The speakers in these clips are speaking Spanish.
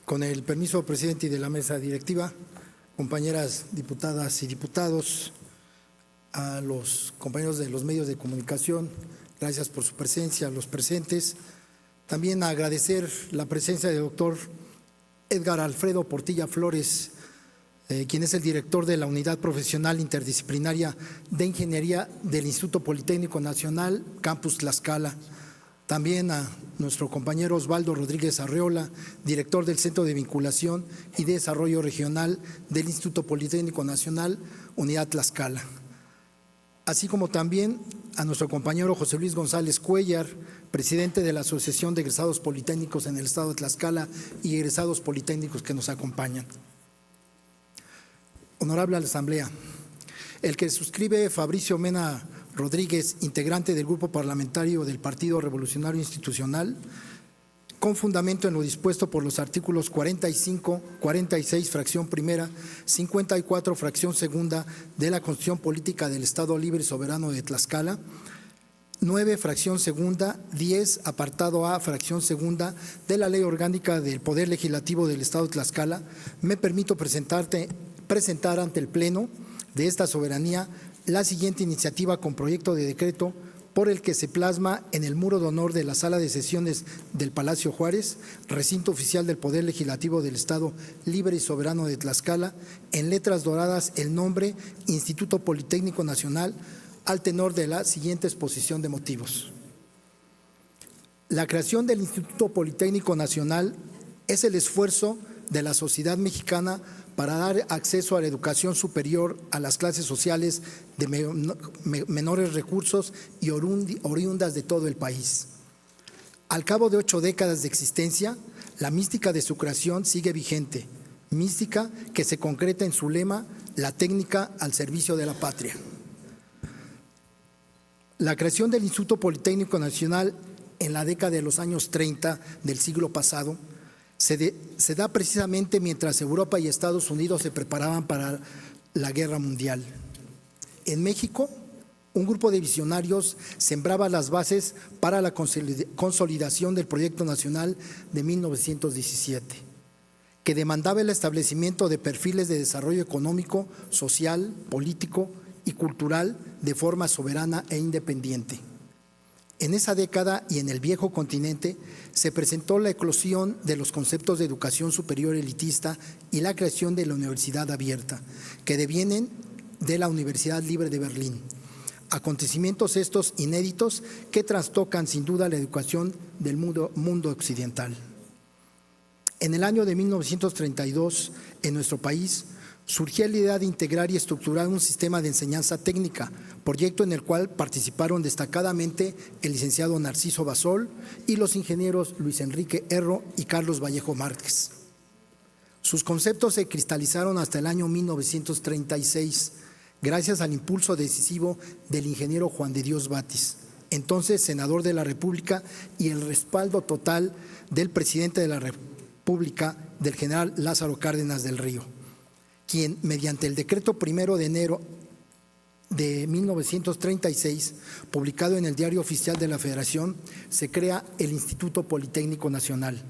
Con el permiso, presidente, y de la mesa directiva, compañeras diputadas y diputados, a los compañeros de los medios de comunicación, gracias por su presencia, a los presentes. También agradecer la presencia del doctor Edgar Alfredo Portilla Flores, quien es el director de la Unidad Profesional Interdisciplinaria de Ingeniería del Instituto Politécnico Nacional, Campus Tlaxcala. También a nuestro compañero Osvaldo Rodríguez Arreola, director del Centro de Vinculación y Desarrollo Regional del Instituto Politécnico Nacional, Unidad Tlaxcala. Así como también a nuestro compañero José Luis González Cuellar, presidente de la Asociación de Egresados Politécnicos en el Estado de Tlaxcala y egresados politécnicos que nos acompañan. Honorable Asamblea, el que suscribe Fabricio Mena Rodríguez, integrante del Grupo Parlamentario del Partido Revolucionario Institucional, con fundamento en lo dispuesto por los artículos 45, 46, fracción primera, 54, fracción segunda de la Constitución Política del Estado Libre y Soberano de Tlaxcala, 9, fracción segunda, 10, apartado A, fracción segunda de la Ley Orgánica del Poder Legislativo del Estado de Tlaxcala, me permito presentar ante el Pleno de esta soberanía la siguiente iniciativa con proyecto de decreto por el que se plasma en el muro de honor de la Sala de Sesiones del Palacio Juárez, recinto oficial del Poder Legislativo del Estado Libre y Soberano de Tlaxcala, en letras doradas el nombre Instituto Politécnico Nacional, al tenor de la siguiente exposición de motivos. La creación del Instituto Politécnico Nacional es el esfuerzo de la sociedad mexicana para dar acceso a la educación superior a las clases sociales de menores recursos y oriundas de todo el país. Al cabo de 8 décadas de existencia, la mística de su creación sigue vigente, mística que se concreta en su lema, la técnica al servicio de la patria. La creación del Instituto Politécnico Nacional en la década de los años 30 del siglo pasado se da precisamente mientras Europa y Estados Unidos se preparaban para la Guerra Mundial. En México, un grupo de visionarios sembraba las bases para la consolidación del Proyecto Nacional de 1917, que demandaba el establecimiento de perfiles de desarrollo económico, social, político y cultural de forma soberana e independiente. En esa década y en el viejo continente se presentó la eclosión de los conceptos de educación superior elitista y la creación de la Universidad Abierta, que devienen de la Universidad Libre de Berlín. Acontecimientos estos inéditos que trastocan sin duda la educación del mundo occidental. En el año de 1932, en nuestro país, surgía la idea de integrar y estructurar un sistema de enseñanza técnica, proyecto en el cual participaron destacadamente el licenciado Narciso Basol y los ingenieros Luis Enrique Erro y Carlos Vallejo Márquez. Sus conceptos se cristalizaron hasta el año 1936, gracias al impulso decisivo del ingeniero Juan de Dios Batis, entonces senador de la República, y el respaldo total del presidente de la República, del general Lázaro Cárdenas del Río, quien, mediante el decreto 1 de enero de 1936, publicado en el Diario Oficial de la Federación, se crea el Instituto Politécnico Nacional,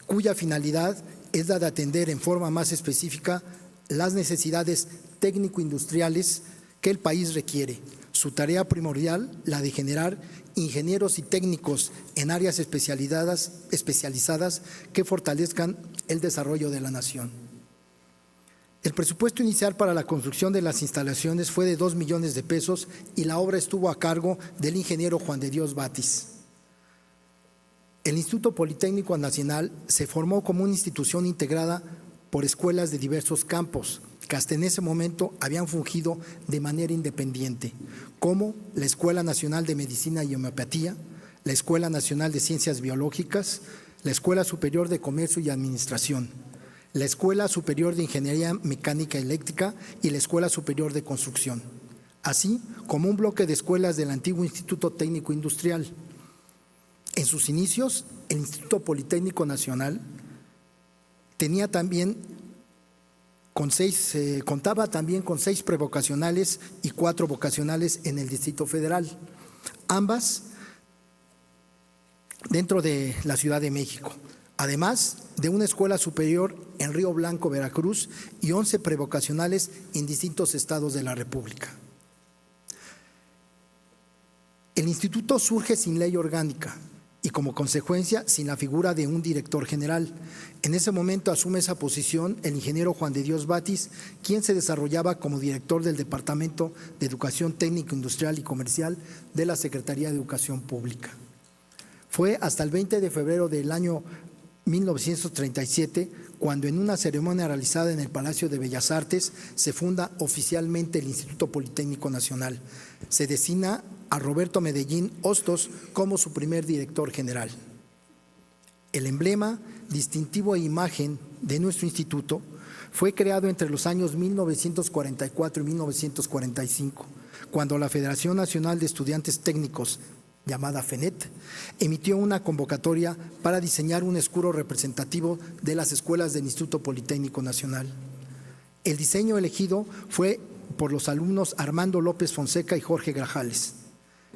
cuya finalidad es la de atender en forma más específica las necesidades técnico-industriales que el país requiere. Su tarea primordial, la de generar ingenieros y técnicos en áreas especializadas que fortalezcan el desarrollo de la nación. El presupuesto inicial para la construcción de las instalaciones fue de 2 millones de pesos y la obra estuvo a cargo del ingeniero Juan de Dios Batis. El Instituto Politécnico Nacional se formó como una institución integrada por escuelas de diversos campos, que hasta en ese momento habían fungido de manera independiente, como la Escuela Nacional de Medicina y Homeopatía, la Escuela Nacional de Ciencias Biológicas, la Escuela Superior de Comercio y Administración, la Escuela Superior de Ingeniería Mecánica Eléctrica y la Escuela Superior de Construcción, así como un bloque de escuelas del antiguo Instituto Técnico Industrial. En sus inicios, el Instituto Politécnico Nacional contaba también con 6 prevocacionales y 4 vocacionales en el Distrito Federal, ambas dentro de la Ciudad de México. además de una escuela superior en Río Blanco, Veracruz, y 11 prevocacionales en distintos estados de la República. El instituto surge sin ley orgánica y como consecuencia sin la figura de un director general. En ese momento asume esa posición el ingeniero Juan de Dios Batis, quien se desarrollaba como director del Departamento de Educación Técnico, Industrial y Comercial de la Secretaría de Educación Pública. Fue hasta el 20 de febrero del año 1937 cuando en una ceremonia realizada en el Palacio de Bellas Artes se funda oficialmente el Instituto Politécnico Nacional. Se designa a Roberto Medellín Hostos como su primer director general. El emblema, distintivo e imagen de nuestro instituto fue creado entre los años 1944 y 1945, cuando la Federación Nacional de Estudiantes Técnicos, llamada FENET, emitió una convocatoria para diseñar un escudo representativo de las escuelas del Instituto Politécnico Nacional. El diseño elegido fue por los alumnos Armando López Fonseca y Jorge Grajales.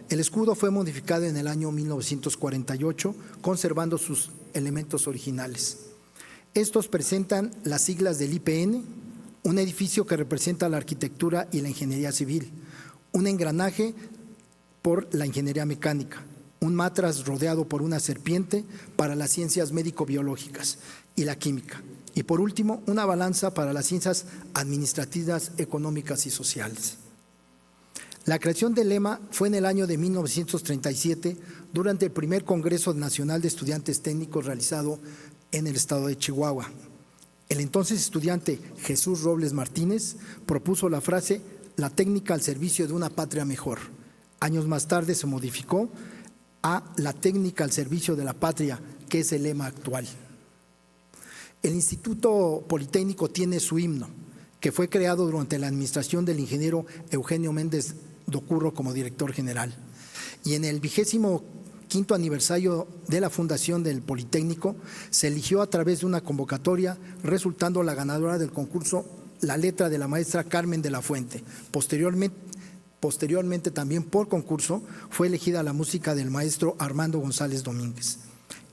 El escudo fue modificado en el año 1948, conservando sus elementos originales. Estos presentan las siglas del IPN, un edificio que representa la arquitectura y la ingeniería civil, un engranaje por la ingeniería mecánica, un matraz rodeado por una serpiente para las ciencias médico-biológicas y la química, y por último, una balanza para las ciencias administrativas, económicas y sociales. La creación del lema fue en el año de 1937 durante el primer Congreso Nacional de Estudiantes Técnicos realizado en el estado de Chihuahua. El entonces estudiante Jesús Robles Martínez propuso la frase «La técnica al servicio de una patria mejor». Años más tarde se modificó a «La técnica al servicio de la patria», que es el lema actual. El Instituto Politécnico tiene su himno, que fue creado durante la administración del ingeniero Eugenio Méndez Docurro como director general. Y en el 25º aniversario de la fundación del Politécnico se eligió a través de una convocatoria, resultando la ganadora del concurso la letra de la maestra Carmen de la Fuente. Posteriormente también por concurso fue elegida la música del maestro Armando González Domínguez.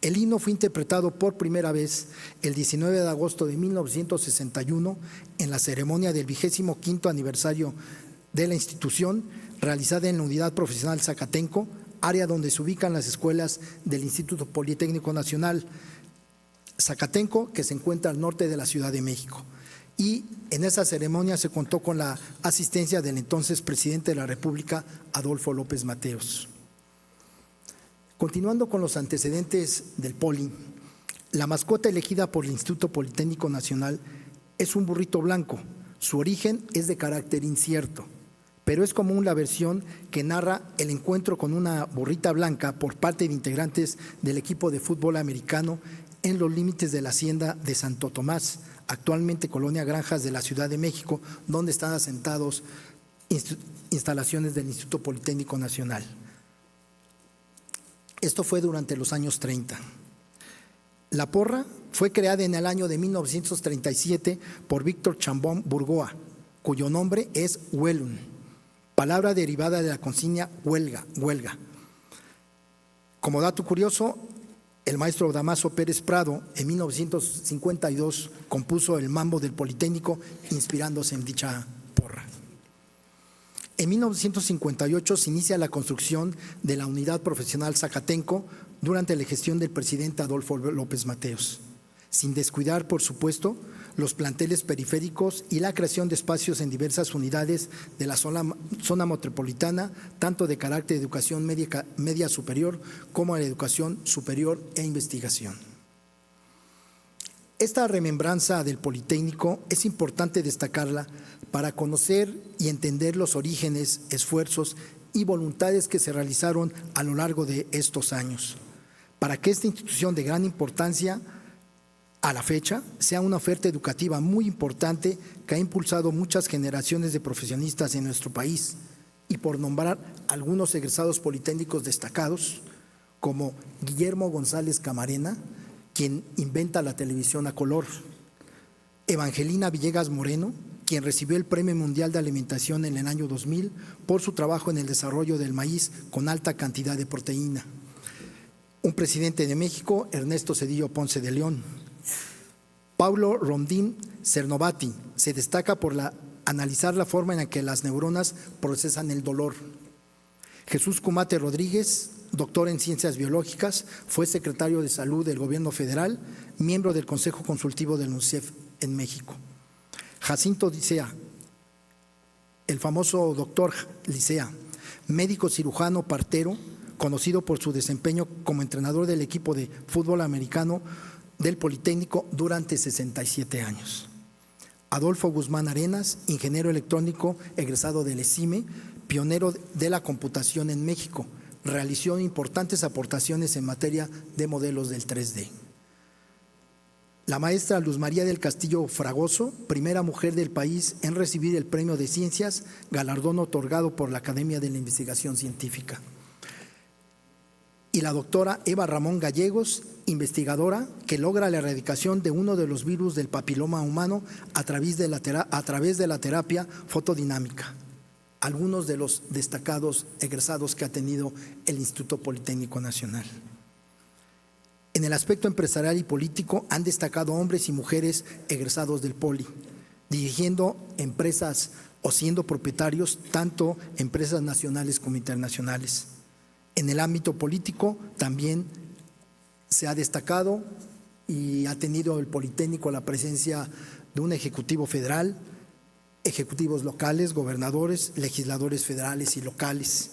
El himno fue interpretado por primera vez el 19 de agosto de 1961 en la ceremonia del 25º aniversario de la institución, realizada en la Unidad Profesional Zacatenco, área donde se ubican las escuelas del Instituto Politécnico Nacional Zacatenco, que se encuentra al norte de la Ciudad de México. Y en esa ceremonia se contó con la asistencia del entonces presidente de la República, Adolfo López Mateos. Continuando con los antecedentes del Poli, la mascota elegida por el Instituto Politécnico Nacional es un burrito blanco. Su origen es de carácter incierto, pero es común la versión que narra el encuentro con una burrita blanca por parte de integrantes del equipo de fútbol americano en los límites de la hacienda de Santo Tomás, actualmente Colonia Granjas de la Ciudad de México, donde están asentados instalaciones del Instituto Politécnico Nacional. Esto fue durante los años 30. La porra fue creada en el año de 1937 por Víctor Chambón Burgoa, cuyo nombre es Huelun, palabra derivada de la consigna huelga. Como dato curioso, el maestro Damaso Pérez Prado en 1952 compuso el mambo del Politécnico inspirándose en dicha porra. En 1958 se inicia la construcción de la Unidad Profesional Zacatenco durante la gestión del presidente Adolfo López Mateos, sin descuidar, por supuesto, los planteles periféricos y la creación de espacios en diversas unidades de la zona metropolitana, tanto de carácter de educación media superior como de educación superior e investigación. Esta remembranza del Politécnico es importante destacarla para conocer y entender los orígenes, esfuerzos y voluntades que se realizaron a lo largo de estos años, para que esta institución de gran importancia a la fecha sea una oferta educativa muy importante que ha impulsado muchas generaciones de profesionistas en nuestro país, y por nombrar algunos egresados politécnicos destacados, como Guillermo González Camarena, quien inventa la televisión a color; Evangelina Villegas Moreno, quien recibió el Premio Mundial de Alimentación en el año 2000 por su trabajo en el desarrollo del maíz con alta cantidad de proteína; Un presidente de México, Ernesto Zedillo Ponce de León. Paulo Rondín Cernovati se destaca por analizar la forma en la que las neuronas procesan el dolor. Jesús Cumate Rodríguez, doctor en Ciencias Biológicas, fue secretario de Salud del Gobierno Federal, miembro del Consejo Consultivo del UNICEF en México. Jacinto Licea, el famoso doctor Licea, médico cirujano partero, conocido por su desempeño como entrenador del equipo de fútbol americano del Politécnico durante 67 años. Adolfo Guzmán Arenas, ingeniero electrónico egresado del ESIME, pionero de la computación en México, realizó importantes aportaciones en materia de modelos del 3D. La maestra Luz María del Castillo Fragoso, primera mujer del país en recibir el Premio de Ciencias, galardón otorgado por la Academia de la Investigación Científica. Y la doctora Eva Ramón Gallegos, investigadora que logra la erradicación de uno de los virus del papiloma humano a través de la terapia fotodinámica. Algunos de los destacados egresados que ha tenido el Instituto Politécnico Nacional. En el aspecto empresarial y político han destacado hombres y mujeres egresados del Poli, dirigiendo empresas o siendo propietarios tanto empresas nacionales como internacionales. En el ámbito político también se ha destacado y ha tenido el Politécnico la presencia de un ejecutivo federal, ejecutivos locales, gobernadores, legisladores federales y locales.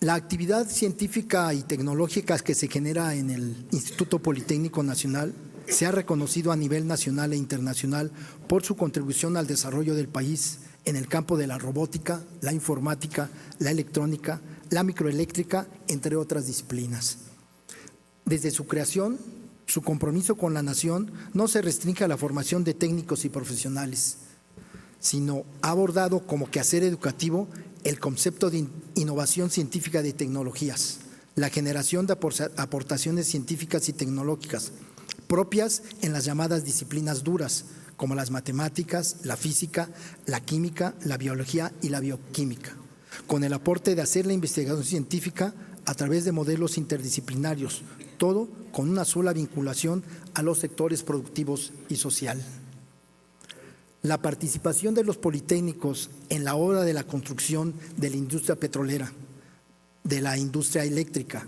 La actividad científica y tecnológica que se genera en el Instituto Politécnico Nacional se ha reconocido a nivel nacional e internacional por su contribución al desarrollo del país en el campo de la robótica, la informática, la electrónica, la microeléctrica, entre otras disciplinas. Desde su creación, su compromiso con la nación no se restringe a la formación de técnicos y profesionales, sino ha abordado como quehacer educativo el concepto de innovación científica de tecnologías, la generación de aportaciones científicas y tecnológicas propias en las llamadas disciplinas duras, como las matemáticas, la física, la química, la biología y la bioquímica, con el aporte de hacer la investigación científica a través de modelos interdisciplinarios, todo con una sola vinculación a los sectores productivos y social. La participación de los politécnicos en la obra de la construcción de la industria petrolera, de la industria eléctrica,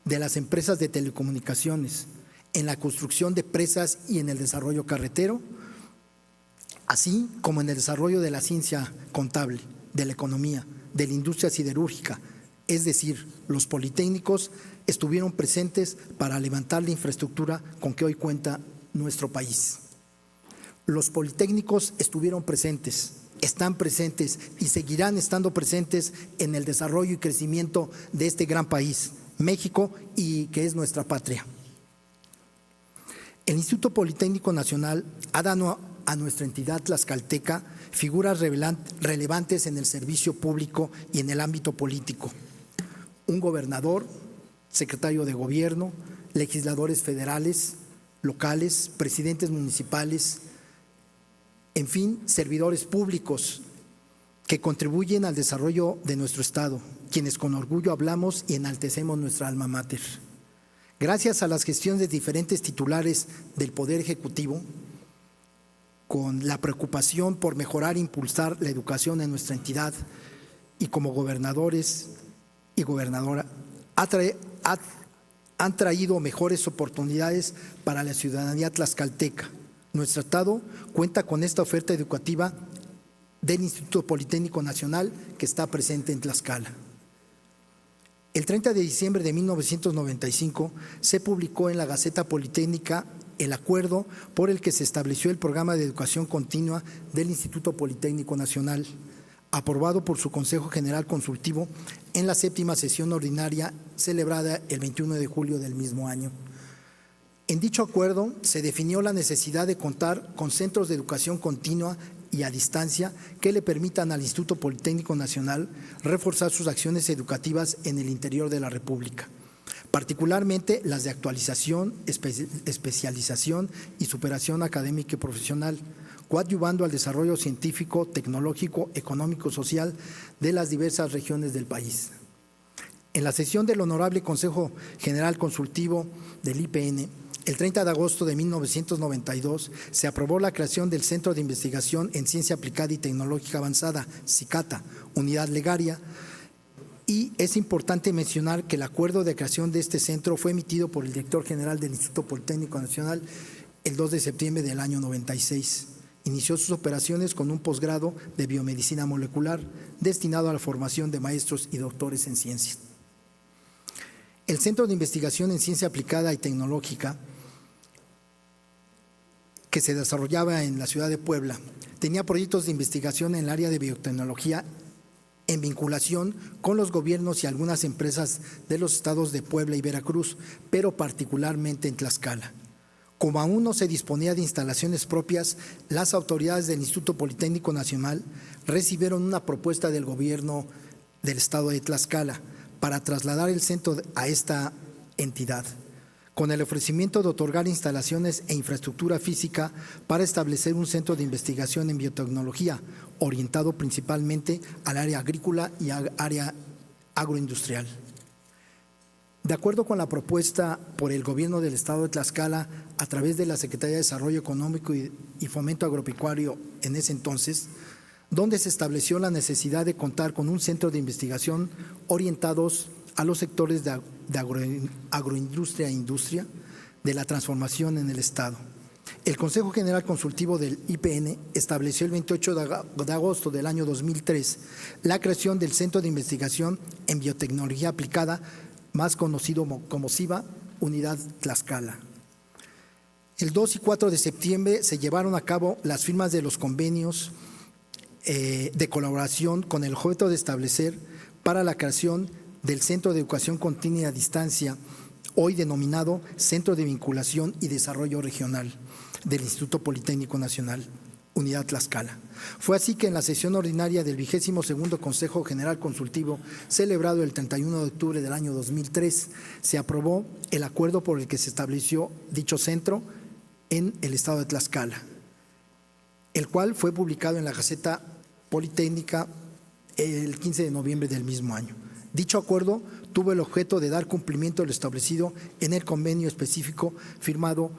de las empresas de telecomunicaciones, en la construcción de presas y en el desarrollo carretero, así como en el desarrollo de la ciencia contable, de la economía, de la industria siderúrgica, es decir, los politécnicos estuvieron presentes para levantar la infraestructura con que hoy cuenta nuestro país. Los politécnicos estuvieron presentes, están presentes y seguirán estando presentes en el desarrollo y crecimiento de este gran país, México, y que es nuestra patria. El Instituto Politécnico Nacional ha dado a nuestra entidad tlaxcalteca figuras relevantes en el servicio público y en el ámbito político. Un gobernador, secretario de gobierno, legisladores federales, locales, presidentes municipales, en fin, servidores públicos que contribuyen al desarrollo de nuestro Estado, quienes con orgullo hablamos y enaltecemos nuestra alma mater. Gracias a las gestiones de diferentes titulares del Poder Ejecutivo, con la preocupación por mejorar e impulsar la educación en nuestra entidad y como gobernadores y gobernadora, han traído mejores oportunidades para la ciudadanía tlaxcalteca. Nuestro Estado cuenta con esta oferta educativa del Instituto Politécnico Nacional que está presente en Tlaxcala. El 30 de diciembre de 1995 se publicó en la Gaceta Politécnica el acuerdo por el que se estableció el programa de educación continua del Instituto Politécnico Nacional, aprobado por su Consejo General Consultivo en la 7ª sesión ordinaria celebrada el 21 de julio del mismo año. En dicho acuerdo se definió la necesidad de contar con centros de educación continua y a distancia que le permitan al Instituto Politécnico Nacional reforzar sus acciones educativas en el interior de la República, particularmente las de actualización, especialización y superación académica y profesional, coadyuvando al desarrollo científico, tecnológico, económico, social de las diversas regiones del país. En la sesión del Honorable Consejo General Consultivo del IPN, el 30 de agosto de 1992, se aprobó la creación del Centro de Investigación en Ciencia Aplicada y Tecnológica Avanzada, CICATA, Unidad Legaria, y es importante mencionar que el acuerdo de creación de este centro fue emitido por el director general del Instituto Politécnico Nacional el 2 de septiembre del año 96. Inició sus operaciones con un posgrado de biomedicina molecular destinado a la formación de maestros y doctores en ciencias. El Centro de Investigación en Ciencia Aplicada y Tecnológica, que se desarrollaba en la ciudad de Puebla, tenía proyectos de investigación en el área de biotecnología en vinculación con los gobiernos y algunas empresas de los estados de Puebla y Veracruz, pero particularmente en Tlaxcala. Como aún no se disponía de instalaciones propias, las autoridades del Instituto Politécnico Nacional recibieron una propuesta del gobierno del estado de Tlaxcala para trasladar el centro a esta entidad, con el ofrecimiento de otorgar instalaciones e infraestructura física para establecer un centro de investigación en biotecnología, orientado principalmente al área agrícola y área agroindustrial. De acuerdo con la propuesta por el gobierno del estado de Tlaxcala, a través de la Secretaría de Desarrollo Económico y Fomento Agropecuario en ese entonces, donde se estableció la necesidad de contar con un centro de investigación orientados a los sectores de agroindustria e industria de la transformación en el estado. El Consejo General Consultivo del IPN estableció el 28 de agosto del año 2003 la creación del Centro de Investigación en Biotecnología Aplicada, más conocido como CIBA, Unidad Tlaxcala. El 2 y 4 de septiembre se llevaron a cabo las firmas de los convenios de colaboración con el objeto de establecer para la creación del Centro de Educación Continua y a Distancia, hoy denominado Centro de Vinculación y Desarrollo Regional del Instituto Politécnico Nacional, Unidad Tlaxcala. Fue así que en la sesión ordinaria del 22º Consejo General Consultivo, celebrado el 31 de octubre del año 2003, se aprobó el acuerdo por el que se estableció dicho centro en el estado de Tlaxcala, el cual fue publicado en la Gaceta Politécnica el 15 de noviembre del mismo año. Dicho acuerdo tuvo el objeto de dar cumplimiento a lo establecido en el convenio específico firmado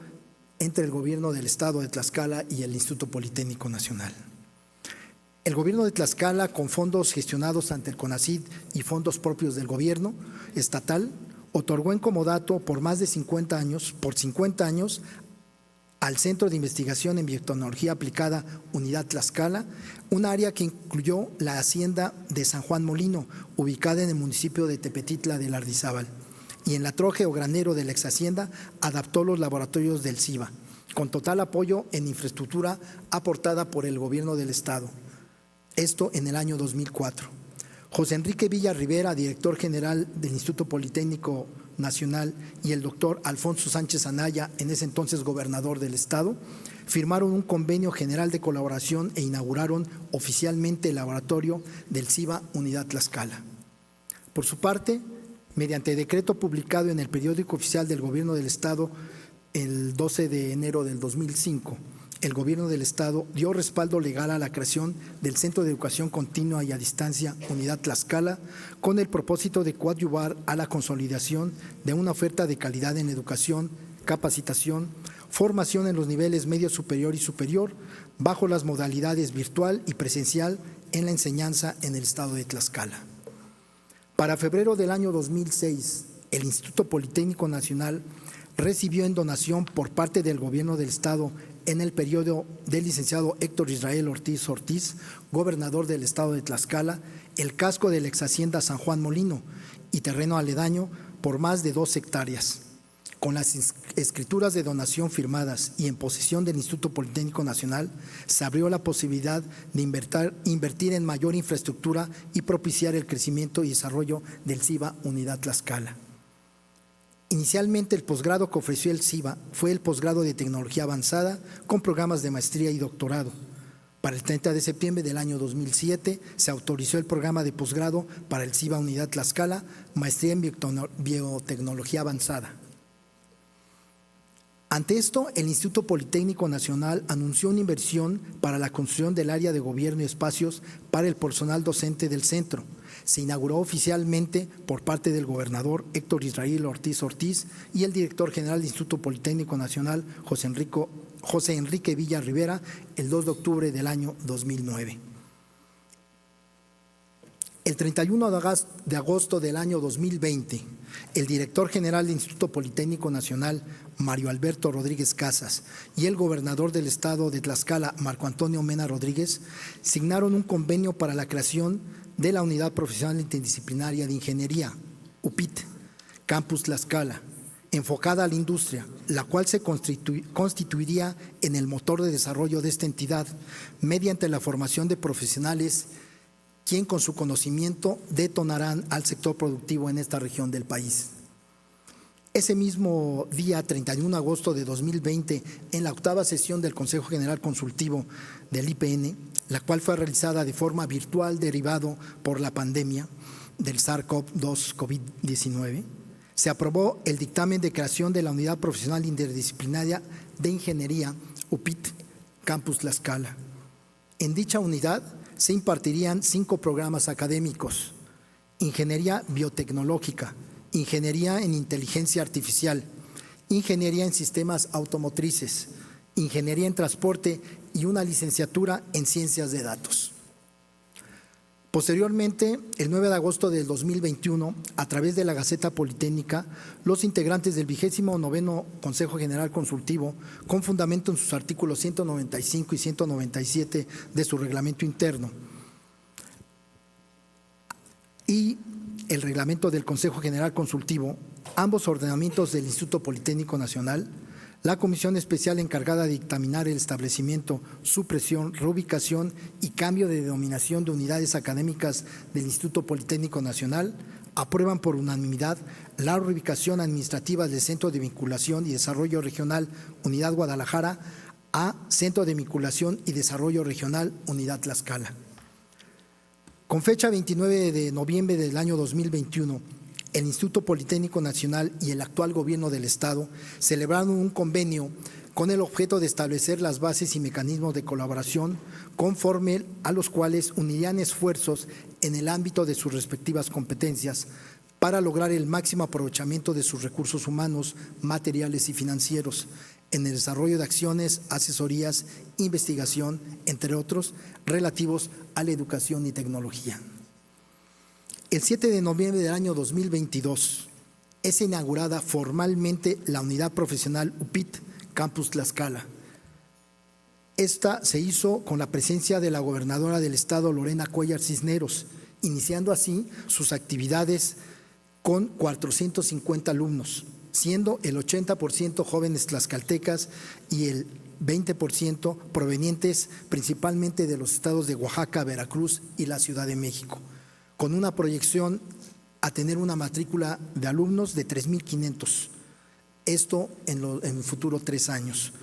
entre el gobierno del estado de Tlaxcala y el Instituto Politécnico Nacional. El gobierno de Tlaxcala, con fondos gestionados ante el CONACYT y fondos propios del gobierno estatal, otorgó en comodato por más de 50 años, al Centro de Investigación en Biotecnología Aplicada Unidad Tlaxcala, un área que incluyó la hacienda de San Juan Molino, ubicada en el municipio de Tepetitla de Lardizábal, y en la troje o granero de la ex hacienda adaptó los laboratorios del CIBA, con total apoyo en infraestructura aportada por el gobierno del estado. Esto en el año 2004. José Enrique Villa Rivera, director general del Instituto Politécnico Nacional, y el doctor Alfonso Sánchez Anaya, en ese entonces gobernador del estado, firmaron un convenio general de colaboración e inauguraron oficialmente el laboratorio del CIBA Unidad Tlaxcala. Por su parte, mediante decreto publicado en el periódico oficial del gobierno del estado el 12 de enero del 2005, el gobierno del estado dio respaldo legal a la creación del Centro de Educación Continua y a Distancia Unidad Tlaxcala, con el propósito de coadyuvar a la consolidación de una oferta de calidad en educación, capacitación, formación en los niveles medio superior y superior, bajo las modalidades virtual y presencial en la enseñanza en el estado de Tlaxcala. Para febrero del año 2006, el Instituto Politécnico Nacional recibió en donación por parte del gobierno del estado en el periodo del licenciado Héctor Israel Ortiz Ortiz, gobernador del estado de Tlaxcala, el casco de la ex hacienda San Juan Molino y terreno aledaño por más de 2 hectáreas. Con las escrituras de donación firmadas y en posesión del Instituto Politécnico Nacional, se abrió la posibilidad de invertir en mayor infraestructura y propiciar el crecimiento y desarrollo del CIBA Unidad Tlaxcala. Inicialmente, el posgrado que ofreció el CIBA fue el posgrado de Tecnología Avanzada con programas de maestría y doctorado. Para el 30 de septiembre del año 2007 se autorizó el programa de posgrado para el CIBA Unidad Tlaxcala, maestría en biotecnología avanzada. Ante esto, el Instituto Politécnico Nacional anunció una inversión para la construcción del área de gobierno y espacios para el personal docente del centro. Se inauguró oficialmente por parte del gobernador Héctor Israel Ortiz y el director general del Instituto Politécnico Nacional, José Enrique Villa Rivera, el 2 de octubre del año 2009. El 31 de agosto del año 2020, el director general del Instituto Politécnico Nacional, Mario Alberto Rodríguez Casas, y el gobernador del estado de Tlaxcala, Marco Antonio Mena Rodríguez, signaron un convenio para la creación de la Unidad Profesional Interdisciplinaria de Ingeniería, UPIT, Campus Tlaxcala, enfocada a la industria, la cual se constituiría en el motor de desarrollo de esta entidad mediante la formación de profesionales quien con su conocimiento detonarán al sector productivo en esta región del país. Ese mismo día, 31 de agosto de 2020, en la 8ª sesión del Consejo General Consultivo del IPN, la cual fue realizada de forma virtual derivado por la pandemia del SARS-CoV-2 COVID-19, se aprobó el dictamen de creación de la Unidad Profesional Interdisciplinaria de Ingeniería, UPIT, Campus Tlaxcala. En dicha unidad se impartirían 5 programas académicos: Ingeniería Biotecnológica, Ingeniería en Inteligencia Artificial, Ingeniería en Sistemas Automotrices, Ingeniería en Transporte y una licenciatura en Ciencias de Datos. Posteriormente, el 9 de agosto del 2021, a través de la Gaceta Politécnica, los integrantes del 29º Consejo General Consultivo, con fundamento en sus artículos 195 y 197 de su reglamento interno y el reglamento del Consejo General Consultivo, ambos ordenamientos del Instituto Politécnico Nacional, la comisión especial encargada de dictaminar el establecimiento, supresión, reubicación y cambio de denominación de unidades académicas del Instituto Politécnico Nacional aprueban por unanimidad la reubicación administrativa del Centro de Vinculación y Desarrollo Regional Unidad Guadalajara a Centro de Vinculación y Desarrollo Regional Unidad Tlaxcala. Con fecha 29 de noviembre del año 2021, el Instituto Politécnico Nacional y el actual Gobierno del Estado celebraron un convenio con el objeto de establecer las bases y mecanismos de colaboración conforme a los cuales unirían esfuerzos en el ámbito de sus respectivas competencias para lograr el máximo aprovechamiento de sus recursos humanos, materiales y financieros en el desarrollo de acciones, asesorías, investigación, entre otros, relativos a la educación y tecnología. El 7 de noviembre del año 2022 es inaugurada formalmente la Unidad Profesional UPIT, Campus Tlaxcala. Esta se hizo con la presencia de la gobernadora del estado, Lorena Cuellar Cisneros, iniciando así sus actividades con 450 alumnos, siendo el 80% jóvenes tlaxcaltecas y el 20% provenientes principalmente de los estados de Oaxaca, Veracruz y la Ciudad de México, con una proyección a tener una matrícula de alumnos de 3,500, esto en el futuro 3 años,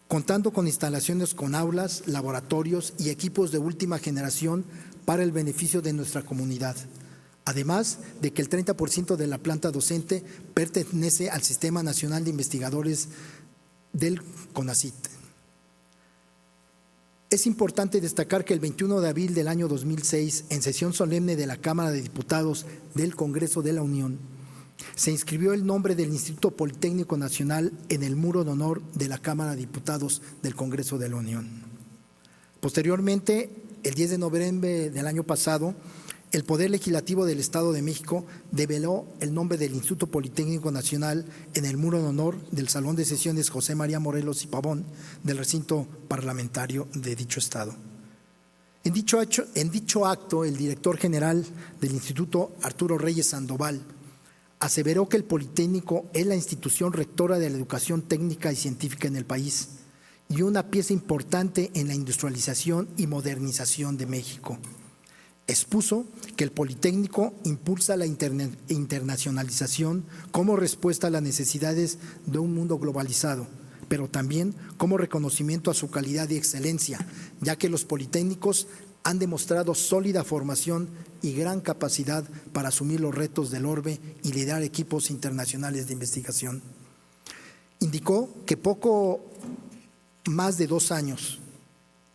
contando con instalaciones con aulas, laboratorios y equipos de última generación para el beneficio de nuestra comunidad. Además de que el 30% de la planta docente pertenece al Sistema Nacional de Investigadores del CONACYT. Es importante destacar que el 21 de abril del año 2006, en sesión solemne de la Cámara de Diputados del Congreso de la Unión, se inscribió el nombre del Instituto Politécnico Nacional en el muro de honor de la Cámara de Diputados del Congreso de la Unión. Posteriormente, el 10 de noviembre del año pasado, el Poder Legislativo del Estado de México develó el nombre del Instituto Politécnico Nacional en el muro de honor del Salón de Sesiones José María Morelos y Pavón del recinto parlamentario de dicho estado. En dicho acto, el director general del Instituto, Arturo Reyes Sandoval, aseveró que el Politécnico es la institución rectora de la educación técnica y científica en el país y una pieza importante en la industrialización y modernización de México. Expuso que el Politécnico impulsa la internacionalización como respuesta a las necesidades de un mundo globalizado, pero también como reconocimiento a su calidad y excelencia, ya que los politécnicos han demostrado sólida formación y gran capacidad para asumir los retos del orbe y liderar equipos internacionales de investigación. Indicó que poco más de 2 años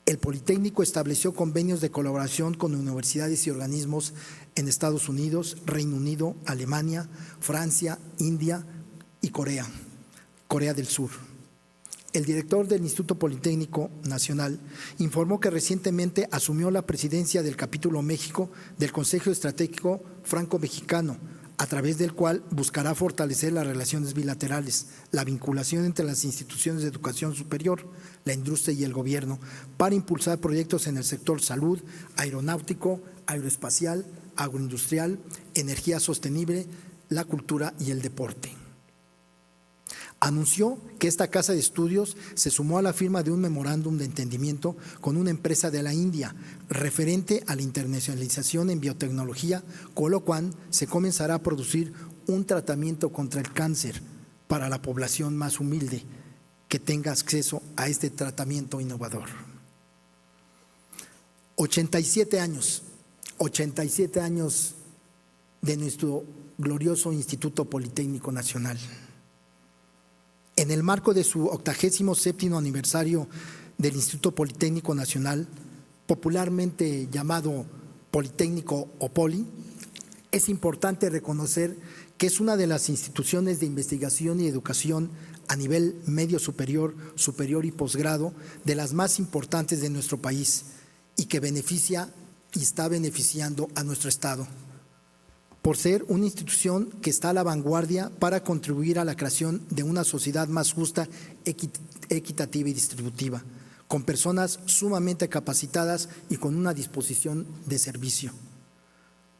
el Politécnico estableció convenios de colaboración con universidades y organismos en Estados Unidos, Reino Unido, Alemania, Francia, India y Corea del Sur. El director del Instituto Politécnico Nacional informó que recientemente asumió la presidencia del capítulo México del Consejo Estratégico Franco-Mexicano, a través del cual buscará fortalecer las relaciones bilaterales, la vinculación entre las instituciones de educación superior, la industria y el gobierno, para impulsar proyectos en el sector salud, aeronáutico, aeroespacial, agroindustrial, energía sostenible, la cultura y el deporte. Anunció que esta casa de estudios se sumó a la firma de un memorándum de entendimiento con una empresa de la India referente a la internacionalización en biotecnología, con lo cual se comenzará a producir un tratamiento contra el cáncer para la población más humilde que tenga acceso a este tratamiento innovador. 87 años de nuestro glorioso Instituto Politécnico Nacional. En el marco de su 87º aniversario del Instituto Politécnico Nacional, popularmente llamado Politécnico o Poli, es importante reconocer que es una de las instituciones de investigación y educación a nivel medio superior, superior y posgrado de las más importantes de nuestro país y que beneficia y está beneficiando a nuestro Estado, por ser una institución que está a la vanguardia para contribuir a la creación de una sociedad más justa, equitativa y distributiva, con personas sumamente capacitadas y con una disposición de servicio.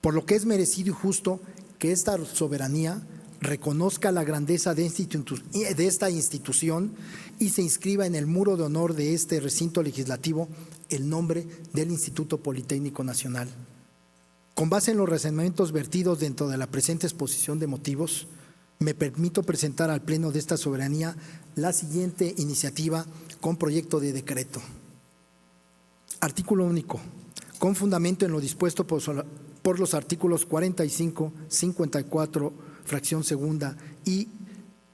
Por lo que es merecido y justo que esta soberanía reconozca la grandeza de esta institución y se inscriba en el muro de honor de este recinto legislativo el nombre del Instituto Politécnico Nacional. Con base en los razonamientos vertidos dentro de la presente exposición de motivos, me permito presentar al Pleno de esta soberanía la siguiente iniciativa con proyecto de decreto. Artículo único. Con fundamento en lo dispuesto por los artículos 45, 54, fracción segunda y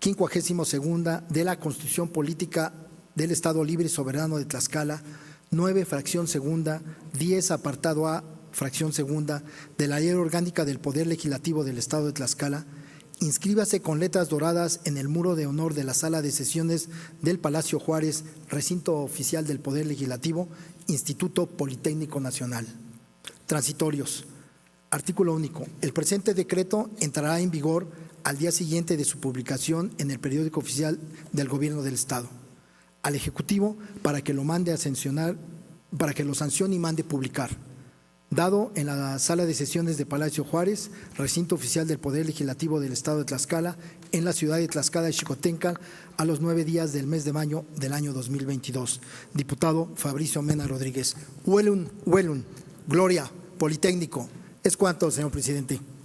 52ª de la Constitución Política del Estado Libre y Soberano de Tlaxcala, 9, fracción segunda, 10, apartado A, fracción segunda, de la Ley Orgánica del Poder Legislativo del Estado de Tlaxcala, inscríbase con letras doradas en el muro de honor de la Sala de Sesiones del Palacio Juárez, recinto oficial del Poder Legislativo, Instituto Politécnico Nacional. Transitorios. Artículo único. El presente decreto entrará en vigor al día siguiente de su publicación en el periódico oficial del Gobierno del Estado. Al Ejecutivo para que lo mande a sancionar, para que lo sancione y mande publicar. Dado en la Sala de Sesiones de Palacio Juárez, recinto oficial del Poder Legislativo del Estado de Tlaxcala, en la ciudad de Tlaxcala de Xicotencal, a los 9 días del mes de mayo del año 2022. Diputado Fabricio Mena Rodríguez. Huelun, Gloria, Politécnico. Es cuanto, señor presidente.